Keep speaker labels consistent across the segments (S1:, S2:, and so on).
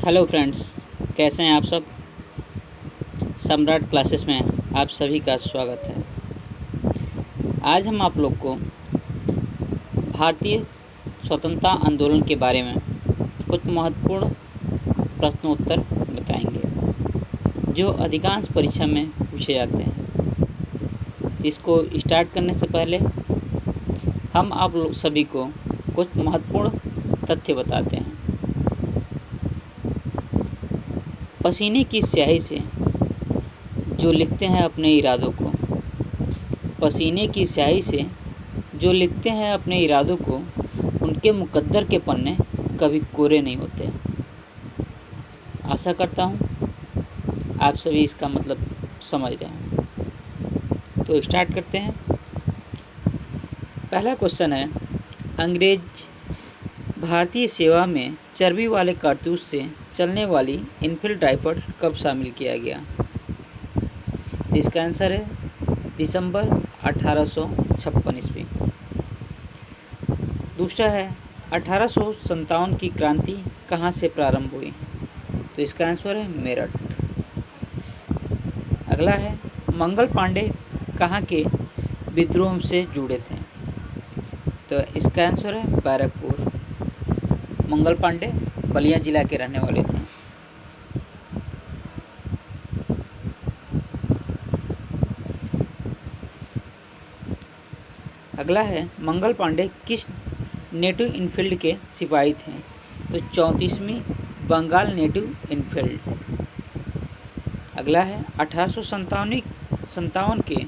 S1: Hello friends, कैसे हैं आप सब। सम्राट क्लासेस में आप सभी का स्वागत है। आज हम आप लोग को भारतीय स्वतंत्रता आंदोलन के बारे में कुछ महत्वपूर्ण प्रश्नोत्तर बताएंगे जो अधिकांश परीक्षा में पूछे जाते हैं। इसको स्टार्ट करने से पहले हम आप लोग सभी को कुछ महत्वपूर्ण तथ्य बताते हैं। पसीने की स्याही से जो लिखते हैं अपने इरादों को, पसीने की स्याही से जो लिखते हैं अपने इरादों को, उनके मुकद्दर के पन्ने कभी कोरे नहीं होते। आशा करता हूँ आप सभी इसका मतलब समझ रहे हैं। तो स्टार्ट करते हैं। पहला क्वेश्चन है, अंग्रेज भारतीय सेवा में चर्बी वाले कारतूस से चलने वाली इनफील्ड राइफल कब शामिल किया गया। तो इसका आंसर है दिसंबर 1856 ईस्वी। दूसरा है, 1857 की क्रांति कहाँ से प्रारंभ हुई। तो इसका आंसर है मेरठ। अगला है, मंगल पांडे कहाँ के विद्रोह से जुड़े थे। तो इसका आंसर है बैरकपुर। मंगल पांडे बलिया जिला के रहने वाले थे। अगला है, मंगल पांडे किस नेटिव इनफील्ड के सिपाही थे। तो 34वीं बंगाल नेटिव इनफील्ड। अगला है, 1857 के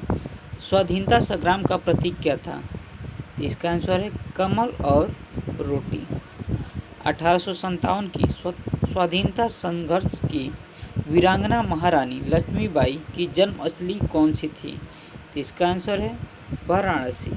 S1: स्वाधीनता संग्राम का प्रतीक क्या था। इसका आंसर है कमल और रोटी। 1857 की स्वाधीनता संघर्ष की वीरांगना महारानी लक्ष्मीबाई की जन्मस्थली कौन सी थी। तो इसका आंसर है वाराणसी।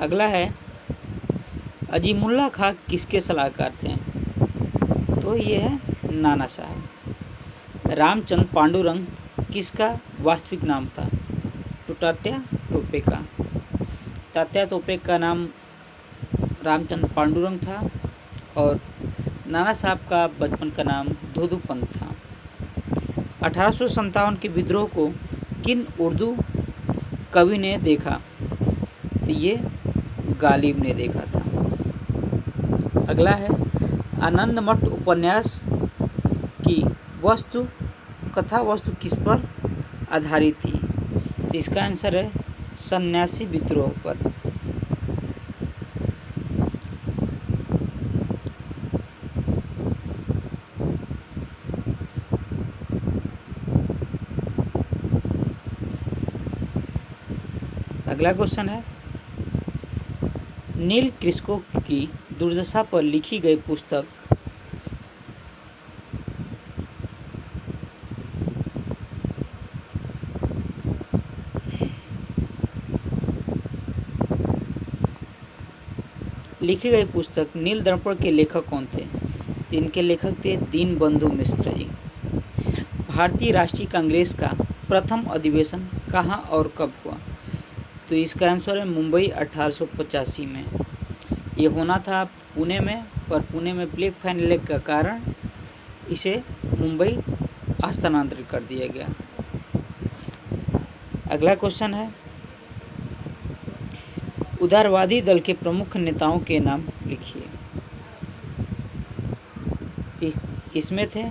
S1: अगला है, अजीमुल्ला खां किसके सलाहकार थे। तो ये है नाना साहब। रामचंद्र पांडुरंग किसका वास्तविक नाम था। तो तात्या टोपे का। तात्या टोपे का नाम रामचंद्र पांडुरंग था और नाना साहब का बचपन का नाम धोधू पंत था। 1857 के विद्रोह को किन उर्दू कवि ने देखा। तो ये गालिब ने देखा था। अगला है, आनंद मठ उपन्यास की कथा वस्तु किस पर आधारित थी। तो इसका आंसर है सन्यासी विद्रोह पर। अगला क्वेश्चन है, नील क्रिस्को की दुर्दशा पर लिखी गई पुस्तक नील दर्पण के लेखक कौन थे। तो इनके लेखक थे दीनबंधु मिश्र जी। भारतीय राष्ट्रीय कांग्रेस का प्रथम अधिवेशन कहाँ और कब हुआ। तो इसका आंसर है मुंबई 1885 में। ये होना था पुणे में, पर पुणे में ब्लैक फैमिली के कारण इसे मुंबई स्थानांतरित कर दिया गया। अगला क्वेश्चन है, उदारवादी दल के प्रमुख नेताओं के नाम लिखिए। इसमें थे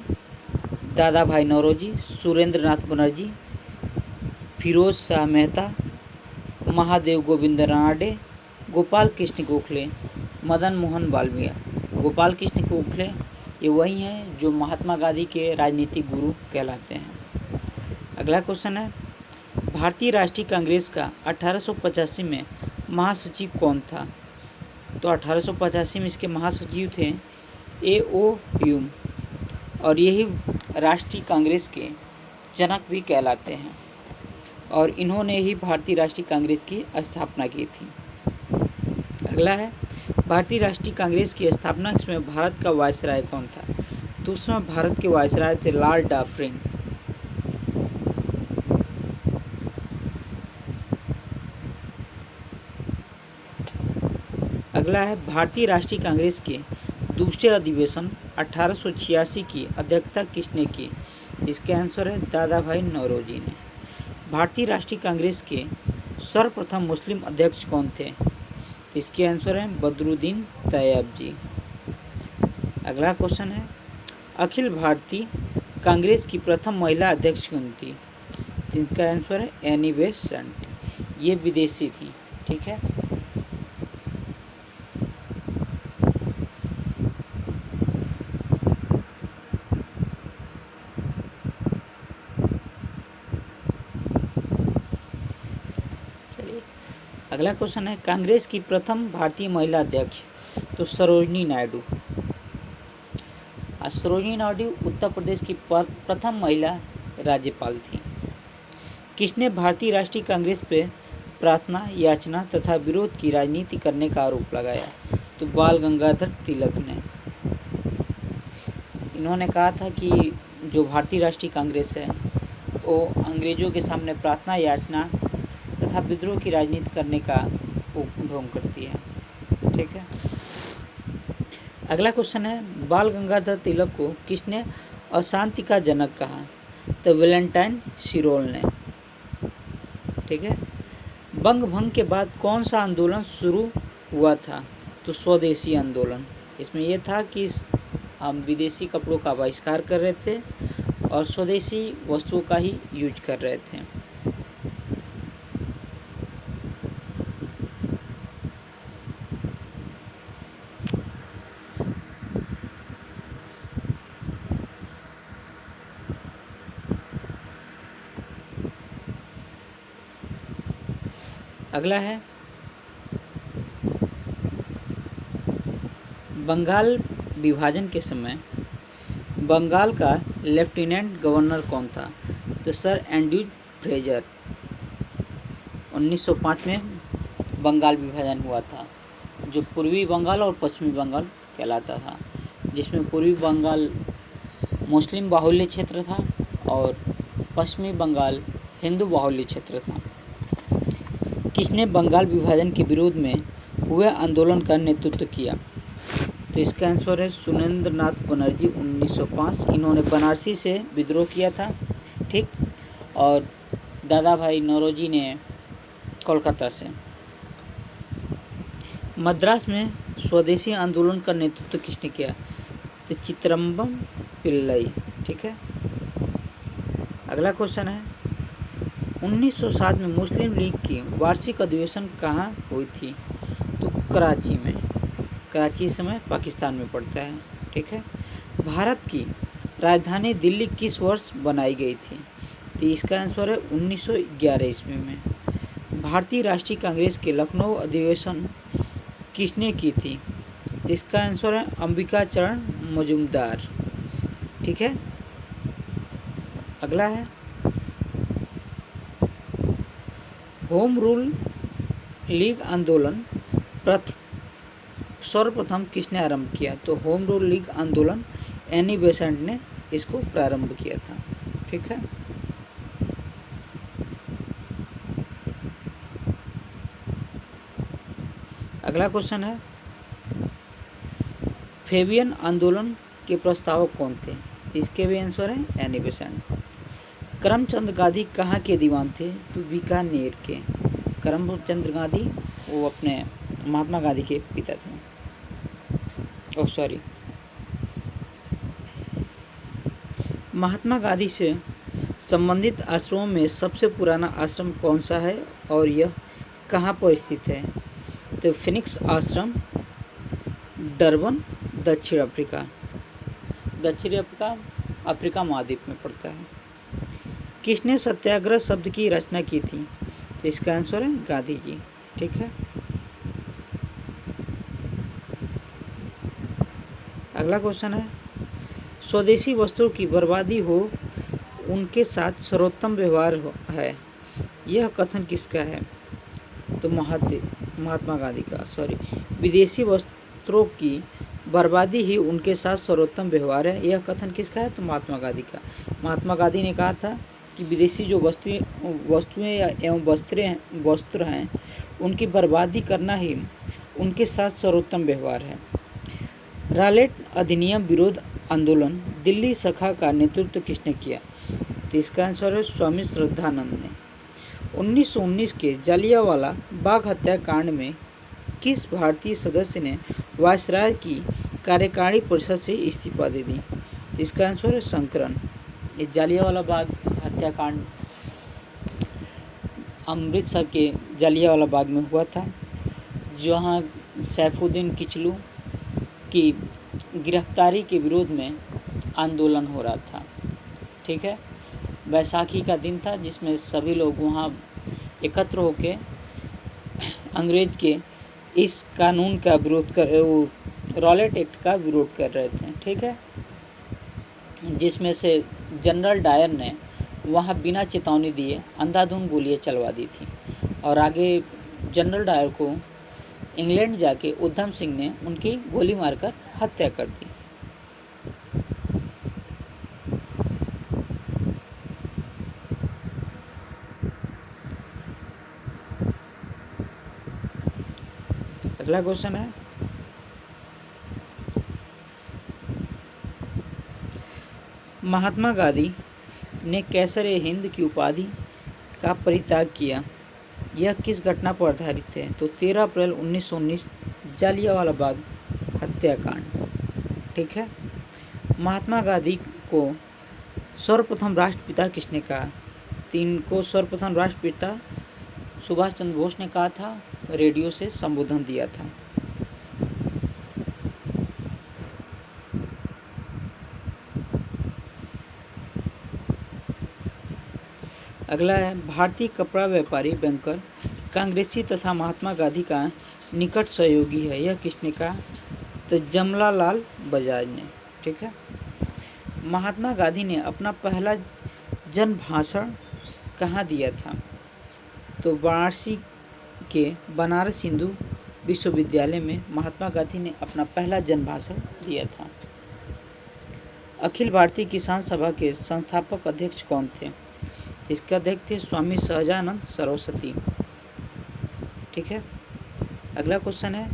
S1: दादा भाई नौरोजी, सुरेंद्र नाथ बनर्जी, फिरोज शाह मेहता, महादेव गोविंद रानडे, गोपाल कृष्ण गोखले, मदन मोहन मालवीय। गोपाल कृष्ण गोखले ये वही हैं जो महात्मा गांधी के राजनीतिक गुरु कहलाते हैं। अगला क्वेश्चन है, भारतीय राष्ट्रीय कांग्रेस का 1885 में महासचिव कौन था। तो 1885 में इसके महासचिव थे A.O. ह्यूम और यही राष्ट्रीय कांग्रेस के जनक भी कहलाते हैं और इन्होंने ही भारतीय राष्ट्रीय कांग्रेस की स्थापना की थी। अगला है भारतीय राष्ट्रीय कांग्रेस की स्थापना में भारत का वायसराय कौन था? तो उसमें भारत के वायसराय थे लॉर्ड डफरिन। अगला है भारतीय राष्ट्रीय कांग्रेस के दूसरे अधिवेशन 1886 की अध्यक्षता किसने की? इसका आंसर है दादा भाई नौरोजी ने। भारतीय राष्ट्रीय कांग्रेस के सर्वप्रथम मुस्लिम अध्यक्ष कौन थे? इसके आंसर है बदरुद्दीन तैयब जी। अगला क्वेश्चन है अखिल भारतीय कांग्रेस की प्रथम महिला अध्यक्ष कौन थी? इसका आंसर है एनी बेसेंट। ये विदेशी थी। ठीक है, अगला क्वेश्चन है कांग्रेस की प्रथम भारतीय महिला अध्यक्ष? तो सरोजिनी नायडू। सरोजिनी नायडू उत्तर प्रदेश की प्रथम महिला राज्यपाल थी। किसने भारतीय राष्ट्रीय कांग्रेस पे प्रार्थना, याचना तथा विरोध की राजनीति करने का आरोप लगाया? तो बाल गंगाधर तिलक ने। इन्होंने कहा था कि जो भारतीय राष्ट्रीय कांग्रेस है वो अंग्रेजों के सामने प्रार्थना, याचना तथा विद्रोह की राजनीति करने का ढोंग करती है। ठीक है, अगला क्वेश्चन है बाल गंगाधर तिलक को किसने अशांति का जनक कहा? तो वैलेंटाइन शिरोल ने। ठीक है, बंग भंग के बाद कौन सा आंदोलन शुरू हुआ था? तो स्वदेशी आंदोलन। इसमें यह था कि हम विदेशी कपड़ों का बहिष्कार कर रहे थे और स्वदेशी वस्तुओं का ही यूज कर रहे थे। अगला है बंगाल विभाजन के समय बंगाल का लेफ्टिनेंट गवर्नर कौन था? तो सर एंड्रयू फ्रेजर। 1905 में बंगाल विभाजन हुआ था, जो पूर्वी बंगाल और पश्चिमी बंगाल कहलाता था, जिसमें पूर्वी बंगाल मुस्लिम बाहुल्य क्षेत्र था और पश्चिमी बंगाल हिंदू बाहुल्य क्षेत्र था। किसने बंगाल विभाजन के विरोध में हुए आंदोलन का नेतृत्व किया? तो इसका आंसर है सुरेंद्र नाथ बनर्जी। 1905 इन्होंने बनारसी से विद्रोह किया था। ठीक, और दादा भाई नौरोजी ने कोलकाता से। मद्रास में स्वदेशी आंदोलन का नेतृत्व किसने किया? तो चित्रम्बम पिल्लई। ठीक है, अगला क्वेश्चन है 1907 में मुस्लिम लीग की वार्षिक अधिवेशन कहाँ हुई थी? तो कराची में। कराची इस समय पाकिस्तान में पड़ता है। ठीक है, भारत की राजधानी दिल्ली किस वर्ष बनाई गई थी? तो इसका आंसर है 1911 ईस्वी में। भारतीय राष्ट्रीय कांग्रेस के लखनऊ अधिवेशन किसने की थी? तो इसका आंसर है अंबिका चरण मजूमदार। ठीक है, अगला है होम रूल लीग आंदोलन सर्वप्रथम किसने आरंभ किया? तो होम रूल लीग आंदोलन एनी बेसेंट ने इसको प्रारंभ किया था। ठीक है, अगला क्वेश्चन है फेबियन आंदोलन के प्रस्तावक कौन थे? तो इसके भी आंसर है एनी बेसेंट। करमचंद गांधी कहाँ के दीवान थे? तो बीकानेर के। करमचंद गांधी वो अपने महात्मा गांधी के पिता थे। महात्मा गांधी से संबंधित आश्रमों में सबसे पुराना आश्रम कौन सा है और यह कहाँ पर स्थित है? तो फिनिक्स आश्रम, डरबन, दक्षिण अफ्रीका। दक्षिण अफ्रीका महाद्वीप में पड़ता है। किसने सत्याग्रह शब्द की रचना की थी? तो इसका आंसर है गांधी जी। ठीक है, अगला क्वेश्चन है स्वदेशी वस्तुओं की बर्बादी हो उनके साथ सर्वोत्तम व्यवहार है, यह कथन किसका है? तो महात्मा गांधी का। विदेशी वस्त्रों की बर्बादी ही उनके साथ सर्वोत्तम व्यवहार है। यह कथन किसका है? तो महात्मा गांधी का। महात्मा गांधी ने कहा था कि विदेशी जो वस्तुएं एवं वस्त्र हैं उनकी बर्बादी करना ही उनके साथ सर्वोत्तम व्यवहार है। रालेट अधिनियम विरोध आंदोलन दिल्ली शाखा का नेतृत्व किसने किया? तो इसका आंसर है स्वामी श्रद्धानंद ने। 1919 के जालियांवाला बाग हत्याकांड में किस भारतीय सदस्य ने वायसराय की कार्यकारिणी परिषद से इस्तीफा दे दी? इसका आंसर है शंकरन। ये जालियांवाला बाग हत्याकांड अमृतसर के जालियांवाला बाग में हुआ था, जहाँ सैफुद्दीन किचलू की गिरफ्तारी के विरोध में आंदोलन हो रहा था। ठीक है, बैसाखी का दिन था जिसमें सभी लोग वहाँ एकत्र होकर अंग्रेज के इस कानून का विरोध कर रॉलेट एक्ट का विरोध कर रहे थे। ठीक है, जिसमें से जनरल डायर ने वहाँ बिना चेतावनी दिए अंधाधुंध गोलियां चलवा दी थी और आगे जनरल डायर को इंग्लैंड जाके उधम सिंह ने उनकी गोली मारकर हत्या कर दी। अगला क्वेश्चन है, महात्मा गांधी ने कैसर-ए हिंद की उपाधि का परित्याग किया, यह किस घटना पर आधारित है? तो 13 अप्रैल 1919 जालियांवाला बाग हत्याकांड। ठीक है, महात्मा गांधी को सर्वप्रथम राष्ट्रपिता किसने कहा? तो इनको सर्वप्रथम राष्ट्रपिता सुभाष चंद्र बोस ने कहा था, रेडियो से संबोधन दिया था। अगला है, भारतीय कपड़ा व्यापारी बैंकर कांग्रेसी तथा महात्मा गांधी का निकट सहयोगी है, यह किसने कहा? तो जमनालाल बजाज ने। ठीक है, महात्मा गांधी ने अपना पहला जन भाषण कहाँ दिया था? तो वाराणसी के बनारस हिंदू विश्वविद्यालय में महात्मा गांधी ने अपना पहला जन भाषण दिया था। अखिल भारतीय किसान सभा के संस्थापक अध्यक्ष कौन थे? इसके अध्यक्ष थे स्वामी सहजानंद सरस्वती। ठीक है, अगला क्वेश्चन है,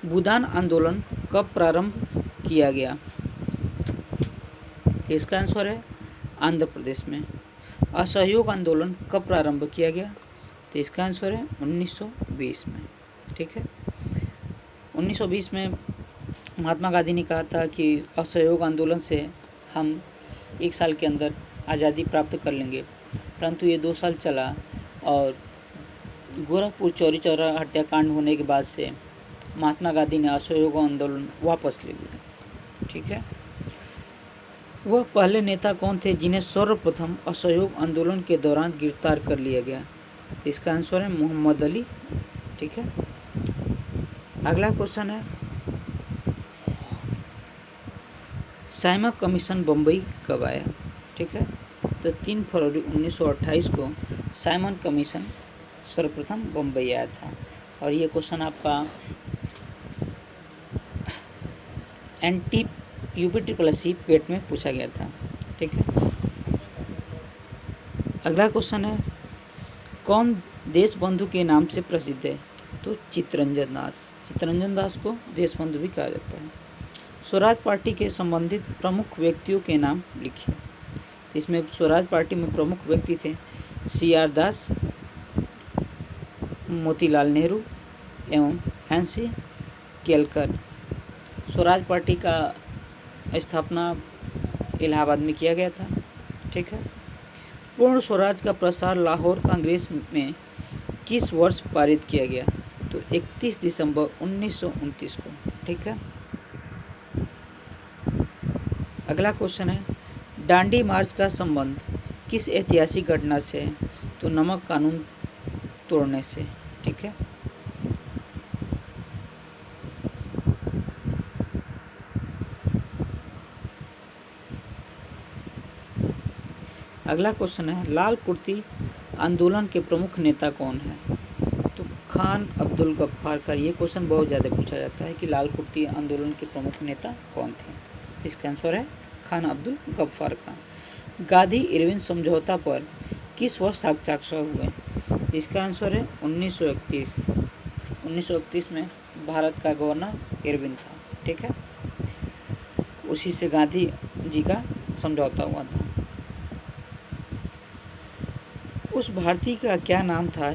S1: भूदान आंदोलन कब प्रारंभ किया गया? इसका आंसर है आंध्र प्रदेश में। असहयोग आंदोलन कब प्रारंभ किया गया? तो इसका आंसर है 1920 में। ठीक है, 1920 में महात्मा गांधी ने कहा था कि असहयोग आंदोलन से हम 1 साल के अंदर आज़ादी प्राप्त कर लेंगे, परंतु ये 2 साल चला और गोरखपुर चौरी चौरा हत्याकांड होने के बाद से महात्मा गांधी ने असहयोग आंदोलन वापस ले लिया। ठीक है, वह पहले नेता कौन थे जिन्हें सर्वप्रथम असहयोग आंदोलन के दौरान गिरफ्तार कर लिया गया? इसका आंसर है मोहम्मद अली। ठीक है, अगला क्वेश्चन है, साइमन कमीशन बम्बई कब आया? ठीक है, तो 3 फरवरी 1928 को साइमन कमीशन सर्वप्रथम बम्बई आया था और ये क्वेश्चन आपका NTPUP पेट में पूछा गया था। ठीक है, अगला क्वेश्चन है, कौन देश बंधु के नाम से प्रसिद्ध है? तो चित्तरंजन दास। चित्तरंजन दास को देश बंधु भी कहा जाता है। स्वराज पार्टी के संबंधित प्रमुख व्यक्तियों के नाम लिखिए। इसमें स्वराज पार्टी में प्रमुख व्यक्ति थे CR दास, मोतीलाल नेहरू एवं हैंसी केलकर। स्वराज पार्टी का स्थापना इलाहाबाद में किया गया था। ठीक है, पूर्ण स्वराज का प्रसार लाहौर कांग्रेस में किस वर्ष पारित किया गया? तो 31 दिसंबर 1929 को। ठीक है, अगला क्वेश्चन है, डांडी मार्च का संबंध किस ऐतिहासिक घटना से है? तो नमक कानून तोड़ने से। ठीक है, अगला क्वेश्चन है, लाल कुर्ती आंदोलन के प्रमुख नेता कौन है? तो खान अब्दुल गफ्फार का, ये क्वेश्चन बहुत ज़्यादा पूछा जाता है कि लाल कुर्ती आंदोलन के प्रमुख नेता कौन थे। तो इसका आंसर है खान अब्दुल गफ्फार खान। गांधी इरविन समझौता पर किस वर्ष हस्ताक्षर हुए। इसका आंसर है 1931। 1931 में भारत का गवर्नर इरविन था, ठीक है, उसी से गांधी जी का समझौता हुआ था। उस भारतीय का क्या नाम था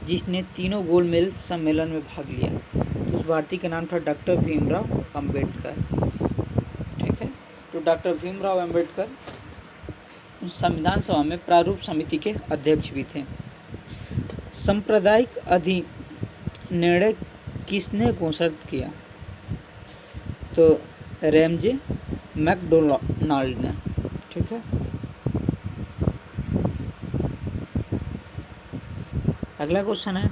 S1: जिसने तीनों गोलमेज सम्मेलन में भाग लिया। तो उस भारतीय का नाम था डॉक्टर भीमराव अंबेडकर, ठीक है। तो डॉक्टर भीमराव अंबेडकर संविधान सभा में प्रारूप समिति के अध्यक्ष भी थे। सांप्रदायिक अधिनिर्णय किसने घोषित किया। तो रैमजे मैकडोनाल्ड ने, ठीक है। अगला क्वेश्चन है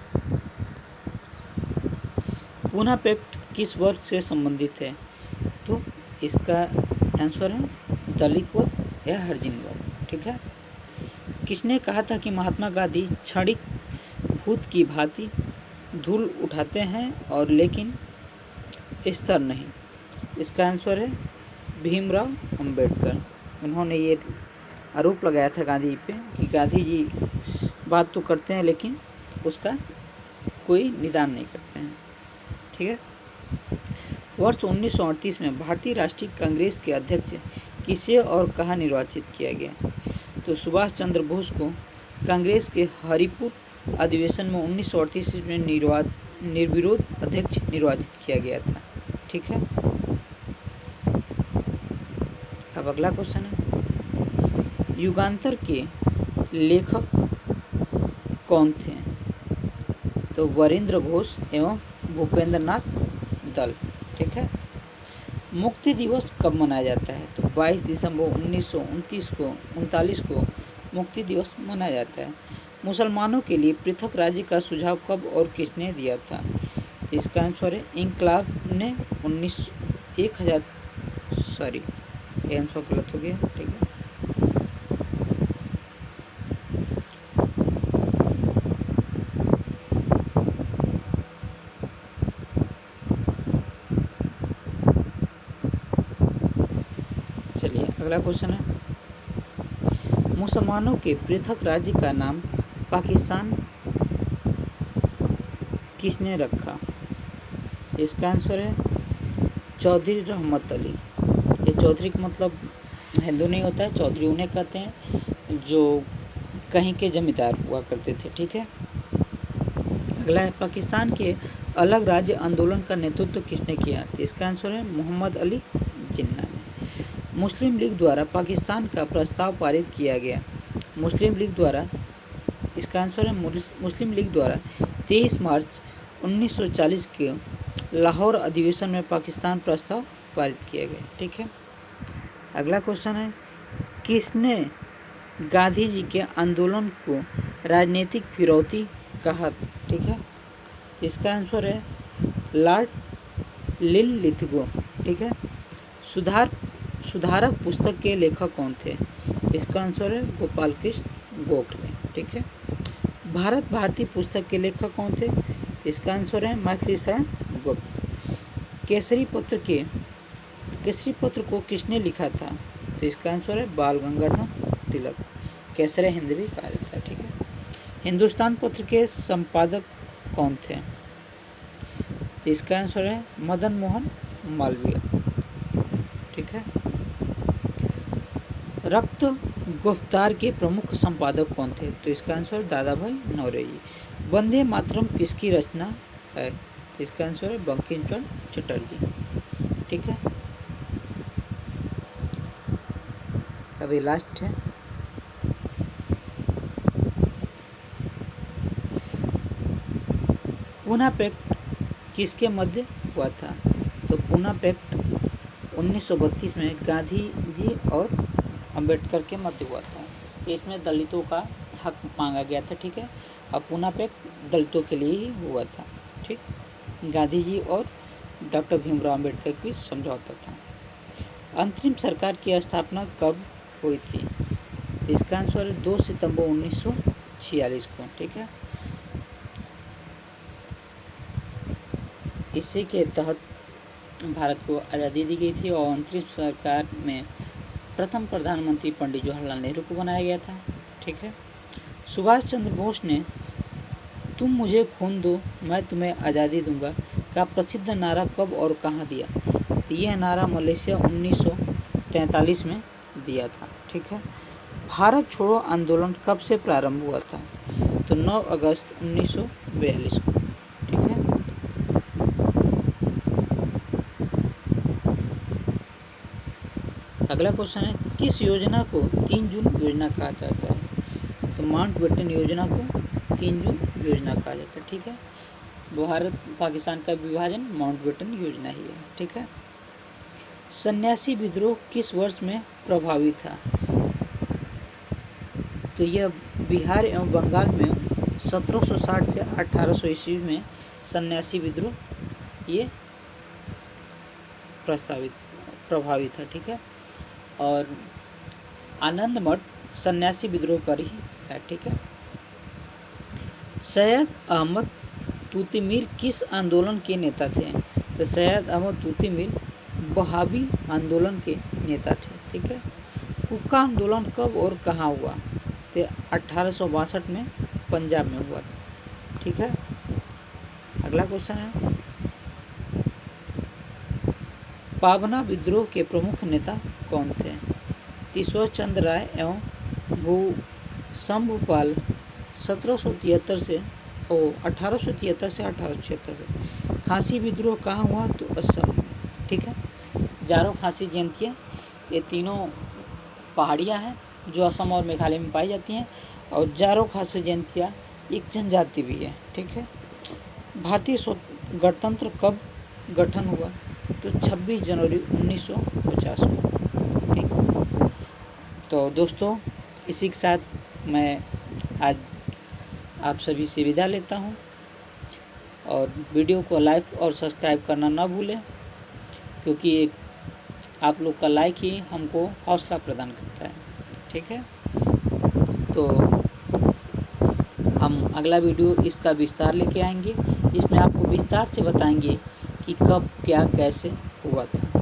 S1: पूना पैक्ट किस वर्ग से संबंधित है। तो इसका आंसर है दलित वर्ग या हरिजन वर्ग, ठीक है। किसने कहा था कि महात्मा गांधी क्षणिक भूत की भांति धूल उठाते हैं और लेकिन स्तर नहीं। इसका आंसर है भीमराव अंबेडकर। उन्होंने ये आरोप लगाया था गांधी जी पे कि गांधी जी बात तो करते हैं लेकिन उसका कोई निदान नहीं करते हैं, ठीक है। वर्ष 1938 में भारतीय राष्ट्रीय कांग्रेस के अध्यक्ष किसे और कहाँ निर्वाचित किया गया। तो सुभाष चंद्र बोस को कांग्रेस के हरिपुर अधिवेशन में 1938 में निर्विरोध अध्यक्ष निर्वाचित किया गया था, ठीक है। अब अगला क्वेश्चन है युगांतर के लेखक कौन थे। तो वरिंद्र घोष एवं भूपेंद्र नाथ दल, ठीक है। मुक्ति दिवस कब मनाया जाता है। तो 22 दिसंबर 1939 को मुक्ति दिवस मनाया जाता है। मुसलमानों के लिए पृथक राज्य का सुझाव कब और किसने दिया था। तो इसका आंसर है इंकलाब ने 1000 सॉरी ये आंसर गलत हो गया, ठीक है। चलिए अगला क्वेश्चन है मुसलमानों के पृथक राज्य का नाम पाकिस्तान किसने रखा। इसका आंसर है चौधरी रहमत अली। ये चौधरी का मतलब हिंदू नहीं होता है, चौधरी उन्हें कहते हैं जो कहीं के जमींदार हुआ करते थे, ठीक है। अगला है पाकिस्तान के अलग राज्य आंदोलन का नेतृत्व किसने किया। तो इसका आंसर है मोहम्मद अली जिन्ना ने। मुस्लिम लीग द्वारा पाकिस्तान का प्रस्ताव पारित किया गया। मुस्लिम लीग द्वारा, इसका आंसर है मुस्लिम लीग द्वारा 23 मार्च 1940 के लाहौर अधिवेशन में पाकिस्तान प्रस्ताव पारित किया गया, ठीक है। अगला क्वेश्चन है किसने गांधी जी के आंदोलन को राजनीतिक फिरौती कहा, ठीक है। इसका आंसर है लॉर्ड लिलिथगो, ठीक है। सुधारक पुस्तक के लेखक कौन थे। इसका आंसर है गोपाल कृष्ण गोखले, ठीक है। भारत भारती पुस्तक के लेखक कौन थे। इसका आंसर है मैथिली शरण गुप्त। केसरी पत्र को किसने लिखा था। तो इसका आंसर है बाल गंगाधर तिलक। केसरे हिंद भी कहा जाता है, ठीक है। हिंदुस्तान पत्र के संपादक कौन थे। तो इसका आंसर है मदन मोहन मालवीय, ठीक है। रक्त गुफ्तार के प्रमुख संपादक कौन थे। तो इसका आंसर दादा भाई नौरोजी। वंदे मातरम किसकी रचना है। तो इसका आंसर है बंकिम चंद्र चटर्जी, ठीक है। अभी लास्ट है पूना पैक्ट किसके मध्य हुआ था। तो पूना पैक्ट 1932 में गांधी जी और अंबेडकर के मध्य हुआ था। इसमें दलितों का हक मांगा गया था, ठीक है। अब पूना पैक्ट दलितों के लिए ही हुआ था, ठीक। गांधी जी और डॉक्टर भीमराव अंबेडकर के बीच समझौता था। अंतरिम सरकार की स्थापना कब हुई थी। तो इसका आंसर है 2 सितंबर 1946 को, ठीक है। इसी के तहत भारत को आज़ादी दी गई थी और अंतरिम सरकार में प्रथम प्रधानमंत्री पंडित जवाहरलाल नेहरू को बनाया गया था। ठीक है। सुभाष चंद्र बोस ने तुम मुझे खून दो मैं तुम्हें आज़ादी दूंगा का प्रसिद्ध नारा कब और कहाँ दिया? तो यह नारा मलेशिया 1943 में दिया था। ठीक है। भारत छोड़ो आंदोलन कब से प्रारंभ हुआ था? तो 9 अगस्त 1942 को। ठीक है। अगला क्वेश्चन है, किस योजना को 3 जून योजना कहा जाता है? तो माउंटबेटन योजना को 3 जून योजना कहा जाता है। ठीक है। भारत पाकिस्तान का विभाजन माउंटबेटन योजना ही है। ठीक है। सन्यासी विद्रोह किस वर्ष में प्रभावी था? तो यह बिहार एवं बंगाल में 1760 से 1800 ईस्वी में सन्यासी विद्रोह ये प्रभावी था। ठीक है। और आनंद मठ सन्यासी विद्रोह पर ही है। ठीक है। सैयद अहमद तूतीमीर किस आंदोलन के नेता थे? तो सैयद अहमद तूतीमीर वहाबी आंदोलन के नेता थे। ठीक है। हुक्का आंदोलन कब और कहाँ हुआ? तो 1862 में पंजाब में हुआ। ठीक है। अगला क्वेश्चन है, पाबना विद्रोह के प्रमुख नेता कौन थे? ईश्वर चंद्र राय एवं भूसंभपाल 1773 से और 1873 से 1876 से। खांसी विद्रोह कहाँ हुआ? तो असम में। ठीक है। जारो खांसी जयंतियाँ ये तीनों पहाड़ियाँ हैं जो असम और मेघालय में पाई जाती हैं और जारो खांसी जयंतियाँ एक जनजाति भी है। ठीक है। भारतीय गणतंत्र कब गठन हुआ? तो 26 जनवरी 1950 को। ठीक। तो दोस्तों इसी के साथ मैं आज आप सभी से विदा लेता हूं और वीडियो को लाइक और सब्सक्राइब करना ना भूलें, क्योंकि एक आप लोग का लाइक ही हमको हौसला प्रदान करता है। ठीक है। तो हम अगला वीडियो इसका विस्तार लेके आएंगे, जिसमें आपको विस्तार से बताएंगे कि कब क्या कैसे हुआ था।